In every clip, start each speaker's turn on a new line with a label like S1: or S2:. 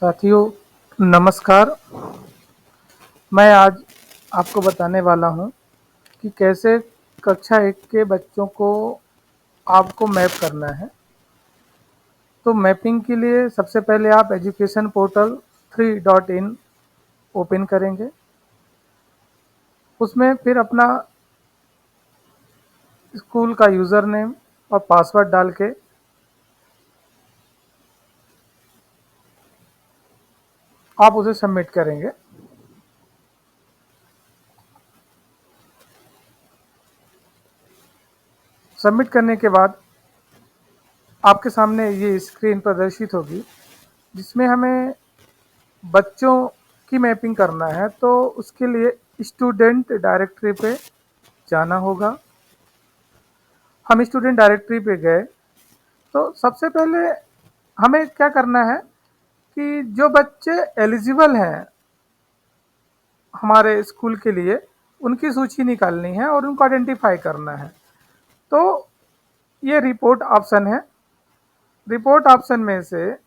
S1: साथियों, नमस्कार। मैं आज आपको बताने वाला हूँ कि कैसे कक्षा 1 के बच्चों को आपको मैप करना है। तो मैपिंग के लिए सबसे पहले आप एजुकेशन पोर्टल 3.in ओपन करेंगे। उसमें फिर अपना स्कूल का यूज़र नेम और पासवर्ड डाल के आप उसे सबमिट करेंगे। सबमिट करने के बाद आपके सामने ये स्क्रीन प्रदर्शित होगी, जिसमें हमें बच्चों की मैपिंग करना है। तो उसके लिए स्टूडेंट डायरेक्टरी पे जाना होगा। हम स्टूडेंट डायरेक्टरी पे गए तो सबसे पहले हमें क्या करना है कि जो बच्चे एलिजिबल हैं हमारे स्कूल के लिए, उनकी सूची निकालनी है और उनको आइडेंटिफाई करना है। तो ये रिपोर्ट ऑप्शन है। रिपोर्ट ऑप्शन में से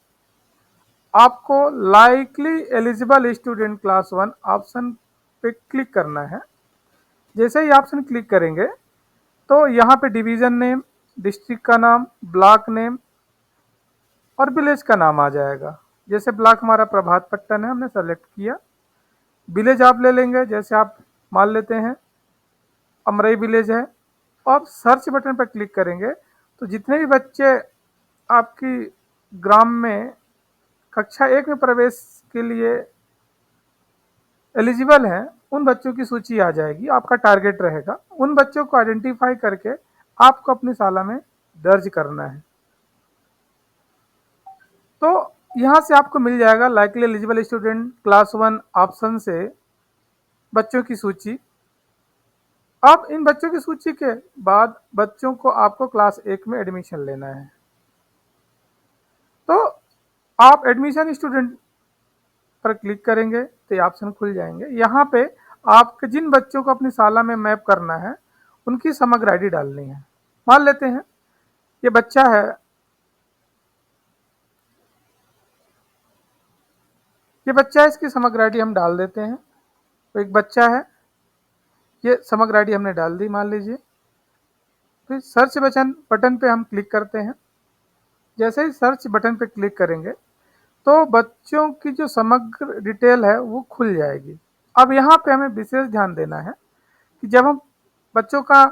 S1: आपको likely eligible student class 1 option पे क्लिक करना है। जैसे ही ऑप्शन क्लिक करेंगे तो यहाँ पे डिवीज़न नेम, डिस्ट्रिक्ट का नाम, ब्लॉक नेम और विलेज का नाम आ जाएगा। जैसे ब्लॉक हमारा प्रभात पट्टन है, हमने सेलेक्ट किया। विलेज आप ले लेंगे, जैसे आप मान लेते हैं अमरई विलेज है, और सर्च बटन पर क्लिक करेंगे तो जितने भी बच्चे आपकी ग्राम में कक्षा 1 में प्रवेश के लिए एलिजिबल हैं, उन बच्चों की सूची आ जाएगी। आपका टारगेट रहेगा उन बच्चों को आइडेंटिफाई करके आपको अपनी शाला में दर्ज करना है। तो यहाँ से आपको मिल जाएगा likely eligible student class 1 option से बच्चों की सूची। अब इन बच्चों की सूची के बाद बच्चों को आपको क्लास 1 में एडमिशन लेना है। तो आप एडमिशन स्टूडेंट पर क्लिक करेंगे तो ये ऑप्शन खुल जाएंगे। यहाँ पे आपके जिन बच्चों को अपनी शाला में मैप करना है उनकी समग्र आईडी डालनी है। मान लेते हैं ये बच्चा है, इसकी समग्र आईडी हम डाल देते हैं। तो एक बच्चा है, ये समग्र आईडी हमने डाल दी मान लीजिए। फिर सर्च बटन पे हम क्लिक करते हैं। जैसे ही सर्च बटन पे क्लिक करेंगे तो बच्चों की जो समग्र डिटेल है वो खुल जाएगी। अब यहाँ पे हमें विशेष ध्यान देना है कि जब हम बच्चों का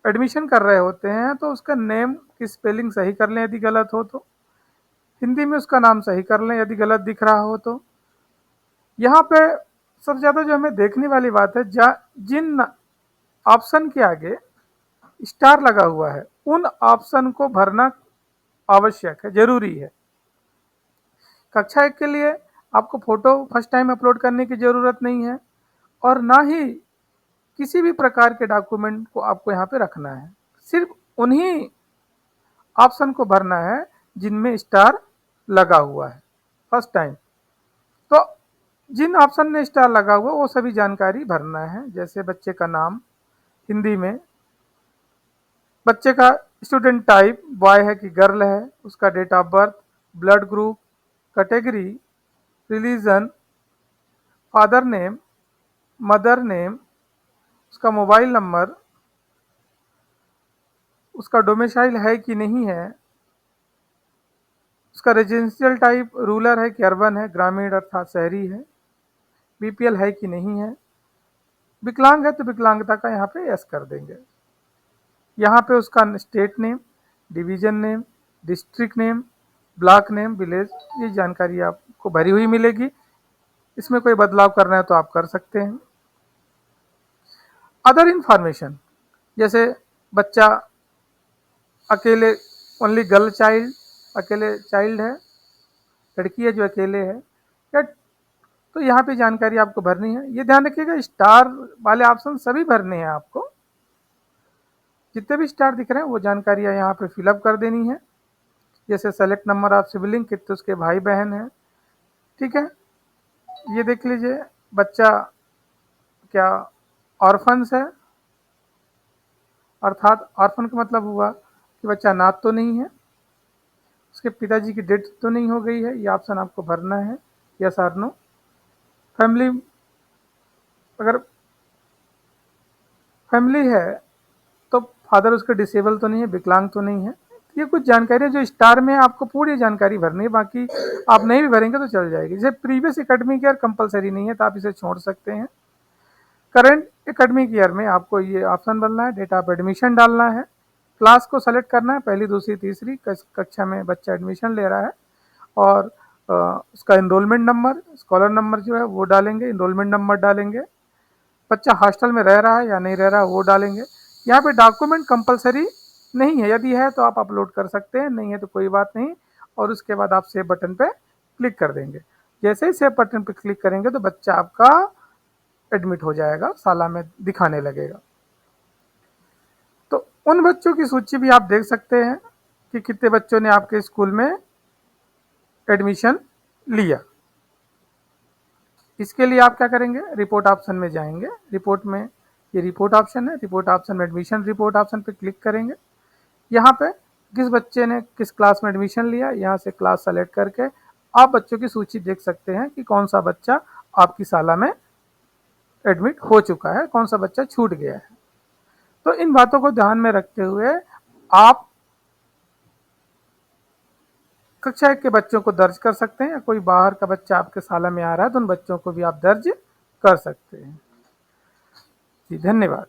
S1: एडमिशन कर रहे होते हैं तो उसका नेम की स्पेलिंग सही कर लें, यदि गलत हो तो हिंदी में उसका नाम सही कर लें, यदि गलत दिख रहा हो तो। यहाँ पे सबसे ज़्यादा जो हमें देखने वाली बात है, जिन ऑप्शन के आगे स्टार लगा हुआ है उन ऑप्शन को भरना आवश्यक है, जरूरी है। कक्षा 1 के लिए आपको फोटो फर्स्ट टाइम अपलोड करने की ज़रूरत नहीं है, और ना ही किसी भी प्रकार के डॉक्यूमेंट को आपको यहाँ पे रखना है। सिर्फ उन्हीं ऑप्शन को भरना है जिनमें स्टार लगा हुआ है फर्स्ट टाइम। तो जिन ऑप्शन में स्टार लगा हुआ वो सभी जानकारी भरना है, जैसे बच्चे का नाम हिंदी में, बच्चे का स्टूडेंट टाइप बॉय है कि गर्ल है, उसका date of birth, blood group, category, religion, father name, mother name, उसका मोबाइल नंबर, उसका डोमिसाइल है कि नहीं है, उसका रेजिडेंशियल टाइप रूरल है कि अर्बन है, ग्रामीण अर्थात शहरी है, बीपीएल है कि नहीं है, विकलांग है तो विकलांगता का यहाँ पे यस कर देंगे। यहाँ पे उसका state name, division name, district name, block name, village, ये जानकारी आपको भरी हुई मिलेगी। इसमें कोई बदलाव करना है तो आप कर सकते हैं। अदर इंफॉर्मेशन, जैसे बच्चा अकेले, ओनली गर्ल चाइल्ड, अकेले चाइल्ड है, लड़की है जो अकेले है, या तो यहाँ पे जानकारी आपको भरनी है। ये ध्यान रखिएगा स्टार वाले ऑप्शन सभी भरने हैं आपको। जितने भी स्टार दिख रहे हैं वो जानकारियाँ यहाँ पे फिलअप कर देनी है। जैसे सेलेक्ट नंबर ऑफ सिबलिंग, कितने उसके भाई बहन हैं। ठीक है, ये देख लीजिए बच्चा क्या ऑर्फन्स है, अर्थात ऑर्फन का मतलब हुआ कि बच्चा अनाथ तो नहीं है। उसके पिताजी की डेथ तो नहीं हो गई है, ये ऑप्शन आपको भरना है, यस और नो। फैमिली, अगर फैमिली है तो फादर उसके डिसेबल तो नहीं है, विकलांग तो नहीं है। ये कुछ जानकारी है जो स्टार में आपको पूरी जानकारी भरनी है, बाकी आप नहीं भी भरेंगे तो चल जाएगी। जैसे प्रीवियस एकेडमिक ईयर कंपलसरी नहीं है तो आप इसे छोड़ सकते हैं। करंट एकेडमिक ईयर में आपको ये ऑप्शन डालना है, डेट ऑफ एडमिशन डालना है, क्लास को सेलेक्ट करना है, पहली दूसरी तीसरी कक्षा में बच्चा एडमिशन ले रहा है, और उसका इनरोलमेंट नंबर, स्कॉलर नंबर जो है वो डालेंगे, इनरोलमेंट नंबर डालेंगे, बच्चा हॉस्टल में रह रहा है या नहीं रह रहा है वो डालेंगे। यहाँ पे डॉक्यूमेंट कंपलसरी नहीं है, यदि है तो आप अपलोड कर सकते हैं, नहीं है तो कोई बात नहीं। और उसके बाद आप सेव बटन पे क्लिक कर देंगे। जैसे ही सेव बटन पे क्लिक करेंगे तो बच्चा आपका एडमिट हो जाएगा, शाला में दिखाने लगेगा। तो उन बच्चों की सूची भी आप देख सकते हैं कि कितने बच्चों ने आपके स्कूल में एडमिशन लिया। इसके लिए आप क्या करेंगे, रिपोर्ट ऑप्शन में जाएंगे, रिपोर्ट में ये रिपोर्ट ऑप्शन है, रिपोर्ट ऑप्शन में एडमिशन रिपोर्ट ऑप्शन पे क्लिक करेंगे। यहाँ पे किस बच्चे ने किस क्लास में एडमिशन लिया, यहाँ से क्लास सेलेक्ट करके आप बच्चों की सूची देख सकते हैं कि कौन सा बच्चा आपकी शाला में एडमिट हो चुका है, कौन सा बच्चा छूट गया है। तो इन बातों को ध्यान में रखते हुए आप कक्षा 1 के बच्चों को दर्ज कर सकते हैं, या कोई बाहर का बच्चा आपके शाला में आ रहा है तो उन बच्चों को भी आप दर्ज कर सकते हैं। जी धन्यवाद।